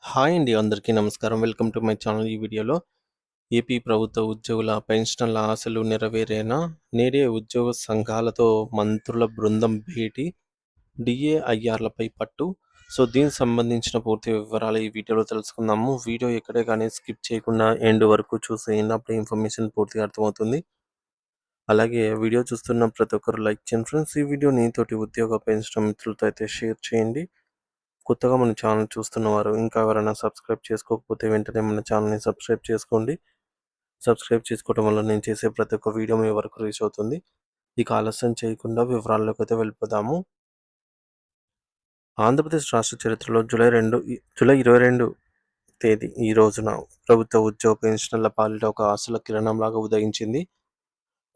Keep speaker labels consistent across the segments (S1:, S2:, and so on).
S1: Hi అండి. అందరికీ నమస్కారం. Welcome to my channel. ఈ వీడియోలో ఏపీ ప్రభుత్వ ఉద్యోగుల పెన్షన్ల ఆశలు నెరవేరేనా? నేడే ఉద్యోగ సంఘాలతో మంత్రుల బృందం భేటీ, డీఏఐఆర్‌లపై పట్టు. దీనికి సంబంధించిన పూర్తి వివరాలు ఈ వీడియోలో తెలుసుకుందాము. వీడియో ఎక్కడే కానీ స్కిప్ చేయకుండా ఎండ్ వరకు చూసేయండి. అప్పుడే ఇన్ఫర్మేషన్ పూర్తిగా అర్థమవుతుంది. అలాగే వీడియో చూస్తున్న ప్రతి ఒక్కరు లైక్ చేయండి ఫ్రెండ్స్. ఈ వీడియోని తోటి ఉద్యోగ పెన్షన్ మిత్రులతో అయితే షేర్ చేయండి. కొత్తగా మన ఛానల్ చూస్తున్నవారు ఇంకా ఎవరైనా సబ్స్క్రైబ్ చేసుకోకపోతే వెంటనే మన ఛానల్‌ని సబ్స్క్రైబ్ చేసుకోండి. సబ్స్క్రైబ్ చేసుకోవడం వల్ల నేను చేసే ప్రతి ఒక్క వీడియో మీ వరకు రీచ్ అవుతుంది. ఇక ఆలస్యం చేయకుండా వివరాల్లోకైతే వెళ్ళిపోదాము. ఆంధ్రప్రదేశ్ రాష్ట్ర చరిత్రలో జూలై 22 తేదీ ఈ రోజున ప్రభుత్వ ఉద్యోగ పెన్షనర్ల పాలిట ఒక ఆశల కిరణంలాగా ఉదయించింది.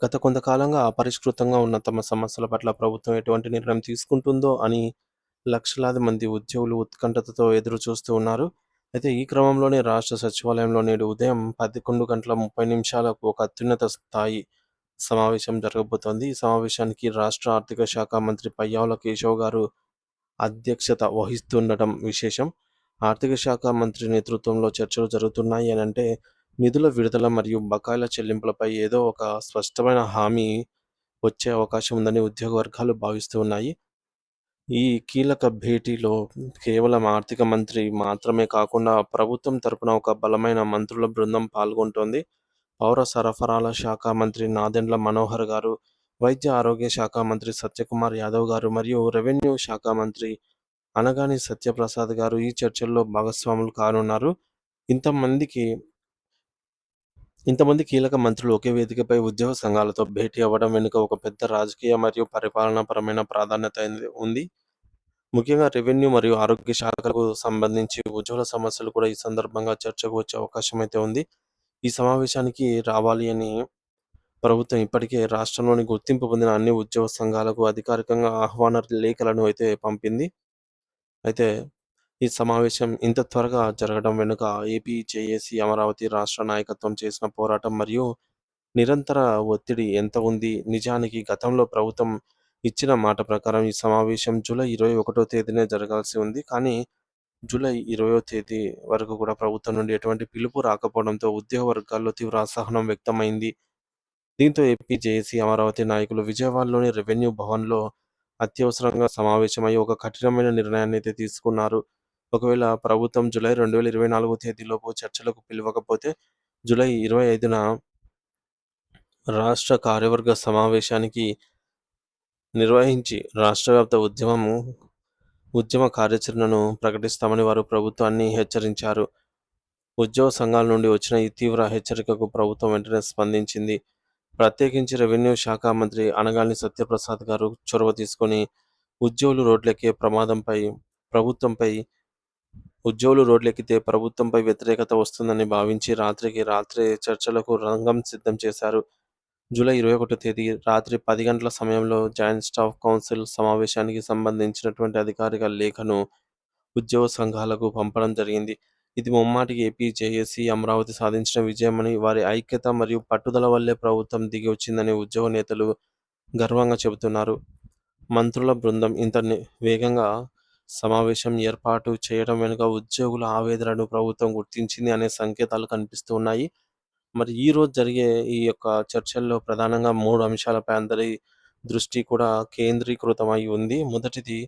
S1: గత కొంతకాలంగా అపరిష్కృతంగా ఉన్న తమ సమస్యల పట్ల ప్రభుత్వం ఎటువంటి నిర్ణయం తీసుకుంటుందో అని లక్షలాది మంది ఉద్యోగులు ఉత్కంఠతతో ఎదురు చూస్తూ ఉన్నారు. అయితే ఈ క్రమంలోనే రాష్ట్ర సచివాలయంలో నేడు ఉదయం 11:30 ఒక అత్యున్నత స్థాయి సమావేశం జరగబోతోంది. ఈ సమావేశానికి రాష్ట్ర ఆర్థిక శాఖ మంత్రి పయ్యావుల కేశవ్ గారు అధ్యక్షత వహిస్తుండటం విశేషం. ఆర్థిక శాఖ మంత్రి నేతృత్వంలో చర్చలు జరుగుతున్నాయి అనంటే నిధుల విడుదల మరియు బకాయిల చెల్లింపులపై ఏదో ఒక స్పష్టమైన హామీ వచ్చే అవకాశం ఉందని ఉద్యోగ వర్గాలు భావిస్తూ ఉన్నాయి. ఈ కీలక భేటీలో కేవలం ఆర్థిక మంత్రి మాత్రమే కాకుండా ప్రభుత్వం తరపున ఒక బలమైన మంత్రుల బృందం పాల్గొంటోంది. పౌర సరఫరాల శాఖ మంత్రి నాదెండ్ల మనోహర్ గారు, వైద్య ఆరోగ్య శాఖ మంత్రి సత్యకుమార్ యాదవ్ గారు మరియు రెవెన్యూ శాఖ మంత్రి అనగాని సత్యప్రసాద్ గారు ఈ చర్చల్లో భాగస్వాములు కానున్నారు. ఇంతమందికి ఇంతమంది కీలక మంత్రులు ఒకే వేదికపై ఉద్యోగ సంఘాలతో భేటీ అవ్వడం వెనుక ఒక పెద్ద రాజకీయ మరియు పరిపాలనాపరమైన ప్రాధాన్యత ఉంది. ముఖ్యంగా రెవెన్యూ మరియు ఆరోగ్య శాఖలకు సంబంధించి ఉజ్వల సమస్యలు కూడా ఈ సందర్భంగా చర్చకు వచ్చే అవకాశం అయితే ఉంది. ఈ సమావేశానికి రావాలి అని ప్రభుత్వం ఇప్పటికే రాష్ట్రంలోని గుర్తింపు పొందిన అన్ని ఉద్యోగ సంఘాలకు అధికారికంగా ఆహ్వాన లేఖలను అయితే పంపింది. అయితే ఈ సమావేశం ఇంత త్వరగా జరగడం వెనుక ఏపీ జేఏసీ అమరావతి రాష్ట్ర నాయకత్వం చేసిన పోరాటం మరియు నిరంతర ఒత్తిడి ఎంత ఉంది? నిజానికి గతంలో ప్రభుత్వం ఇచ్చిన మాట ప్రకారం ఈ సమావేశం జూలై 21వ తేదీనే జరగాల్సి ఉంది. కానీ జూలై 20వ తేదీ వరకు కూడా ప్రభుత్వం నుండి ఎటువంటి పిలుపు రాకపోవడంతో ఉద్యోగ వర్గాల్లో తీవ్ర అసహనం వ్యక్తమైంది. దీంతో ఏపీ జేఏసీ అమరావతి నాయకులు విజయవాడలోని రెవెన్యూ భవన్‌లో అత్యవసరంగా సమావేశమై ఒక కఠినమైన నిర్ణయాన్నైతే తీసుకున్నారు. ఒకవేళ ప్రభుత్వం జూలై 2024 తేదీలోపు చర్చలకు పిలవకపోతే జూలై 25న రాష్ట్ర కార్యవర్గ సమావేశానికి నిర్వహించి రాష్ట్రవ్యాప్త ఉద్యమ కార్యాచరణను ప్రకటిస్తామని వారు ప్రభుత్వాన్ని హెచ్చరించారు. ఉద్యోగ సంఘాల నుండి వచ్చిన ఈ తీవ్ర హెచ్చరికకు ప్రభుత్వం వెంటనే స్పందించింది. ప్రత్యేకించి రెవెన్యూ శాఖ మంత్రి అనగాని సత్యప్రసాద్ గారు చొరవ తీసుకొని ఉద్యోగులు రోడ్లెక్కే ప్రమాదంపై ప్రభుత్వంపై ఉద్యోగులు రోడ్లెక్కితే ప్రభుత్వంపై వ్యతిరేకత వస్తుందని భావించి రాత్రికి రాత్రే చర్చలకు రంగం సిద్ధం చేశారు. జూలై 21 తేదీ రాత్రి 10 గంటల సమయంలో జాయింట్ స్టాఫ్ కౌన్సిల్ సమావేశానికి సంబంధించినటువంటి అధికారిక లేఖను ఉద్యోగ సంఘాలకు పంపడం జరిగింది. ఇది ముమ్మాటికి ఏపీ జేఏసీ అమరావతి సాధించిన విజయమని, వారి ఐక్యత మరియు పట్టుదల వల్లే ప్రభుత్వం దిగి వచ్చిందని ఉద్యోగ నేతలు గర్వంగా చెబుతున్నారు. మంత్రుల బృందం ఇంత వేగంగా సమావేశం ఏర్పాటు చేయడం వెనుక ఉద్యోగుల ఆవేదనను ప్రభుత్వం గుర్తించింది అనే సంకేతాలు కనిపిస్తూ ఉన్నాయి. మరి ఈరోజు జరిగే ఈ యొక్క చర్చల్లో ప్రధానంగా 3 అంశాలపై అందరి దృష్టి కూడా కేంద్రీకృతమై ఉంది. మొదటిది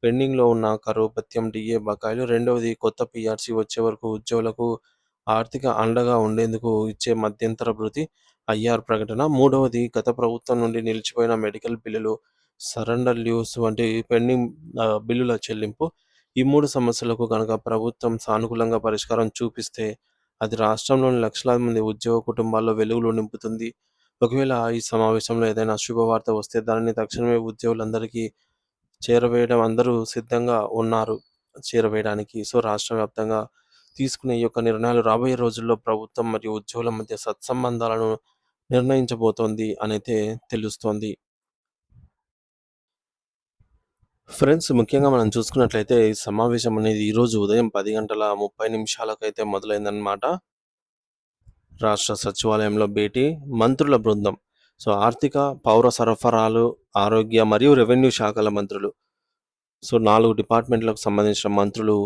S1: పెండింగ్‌లో ఉన్న కరువు భత్యం, డీఏ బకాయిలు. రెండవది కొత్త పీఆర్సీ వచ్చే వరకు ఉద్యోగులకు ఆర్థిక అండగా ఉండేందుకు ఇచ్చే మధ్యంతర భృతి, ఐఆర్ ప్రకటన. మూడవది గత ప్రభుత్వం నుండి నిలిచిపోయిన మెడికల్ బిల్లులు, సరెండర్ లీవ్స్ వంటి పెండింగ్ బిల్లుల చెల్లింపు. ఈ 3 సమస్యలకు గనక ప్రభుత్వం సానుకూలంగా పరిష్కారం చూపిస్తే అది రాష్ట్రంలోని లక్షలాది మంది ఉద్యోగ కుటుంబాల్లో వెలుగులు నింపుతుంది. ఒకవేళ ఈ సమావేశంలో ఏదైనా శుభవార్త వస్తే దానిని తక్షణమే ఉద్యోగులందరికీ చేరవేయడం అందరూ సిద్ధంగా ఉన్నారు చేరవేయడానికి. రాష్ట్ర వ్యాప్తంగా తీసుకునే ఈ యొక్క నిర్ణయాలు రాబోయే రోజుల్లో ప్రభుత్వం మరియు ఉద్యోగుల మధ్య సత్సంబంధాలను నిర్ణయించబోతోంది అనైతే తెలుస్తోంది. ఫ్రెండ్స్, ముఖ్యంగా మనం చూసుకున్నట్లయితే ఈ సమావేశం అనేది ఈరోజు ఉదయం 10:30 మొదలైందనమాట. రాష్ట్ర సచివాలయంలో భేటీ, మంత్రుల బృందం. ఆర్థిక, పౌర సరఫరాలు, ఆరోగ్య మరియు రెవెన్యూ శాఖల మంత్రులు. 4 డిపార్ట్మెంట్‌లకు సంబంధించిన మంత్రులు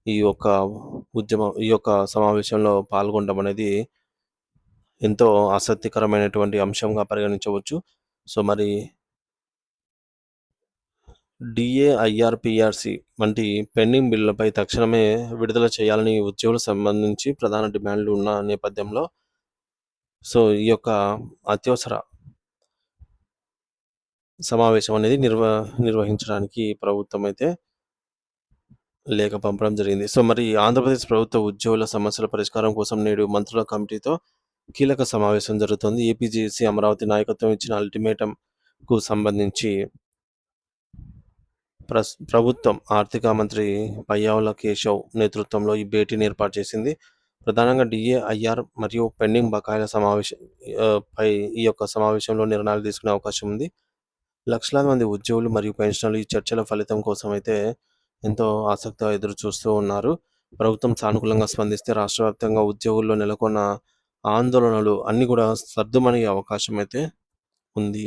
S1: ఈ యొక్క సమావేశంలో పాల్గొనడం అనేది ఎంతో ఆసక్తికరమైనటువంటి అంశంగా పరిగణించవచ్చు. సో, మరి డీఏ, ఐఆర్‌పీఆర్‌సీ వంటి పెండింగ్ బిల్లులపై తక్షణమే విడుదల చేయాలని ఉద్యోగులకు సంబంధించి ప్రధాన డిమాండ్‌లు ఉన్న నేపథ్యంలో, సో, ఈ యొక్క అత్యవసర సమావేశం అనేది నిర్వహించడానికి ప్రభుత్వం అయితే లేఖ పంపడం జరిగింది. సో, మరి ఆంధ్రప్రదేశ్ ప్రభుత్వ ఉద్యోగుల సమస్యల పరిష్కారం కోసం నేడు మంత్రుల కమిటీతో కీలక సమావేశం జరుగుతోంది. ఏపీజేఏసీ అమరావతి నాయకత్వం ఇచ్చిన అల్టిమేటంకు సంబంధించి ప్రభుత్వం ఆర్థిక మంత్రి పయ్యావుల కేశవ్ నేతృత్వంలో ఈ భేటీని ఏర్పాటు చేసింది. ప్రధానంగా డీఏ, ఐఆర్ మరియు పెండింగ్ బకాయిల పై ఈ యొక్క సమావేశంలో నిర్ణయాలు తీసుకునే అవకాశం ఉంది. లక్షలాది మంది ఉద్యోగులు మరియు పెన్షనర్లు ఈ చర్చల ఫలితం కోసం అయితే ఎంతో ఆసక్తిగా ఎదురు చూస్తూ ఉన్నారు. ప్రభుత్వం సానుకూలంగా స్పందిస్తే రాష్ట్ర వ్యాప్తంగా ఉద్యోగుల్లో నెలకొన్న ఆందోళనలు అన్నీ కూడా సర్దుమణిగే అవకాశం అయితే ఉంది.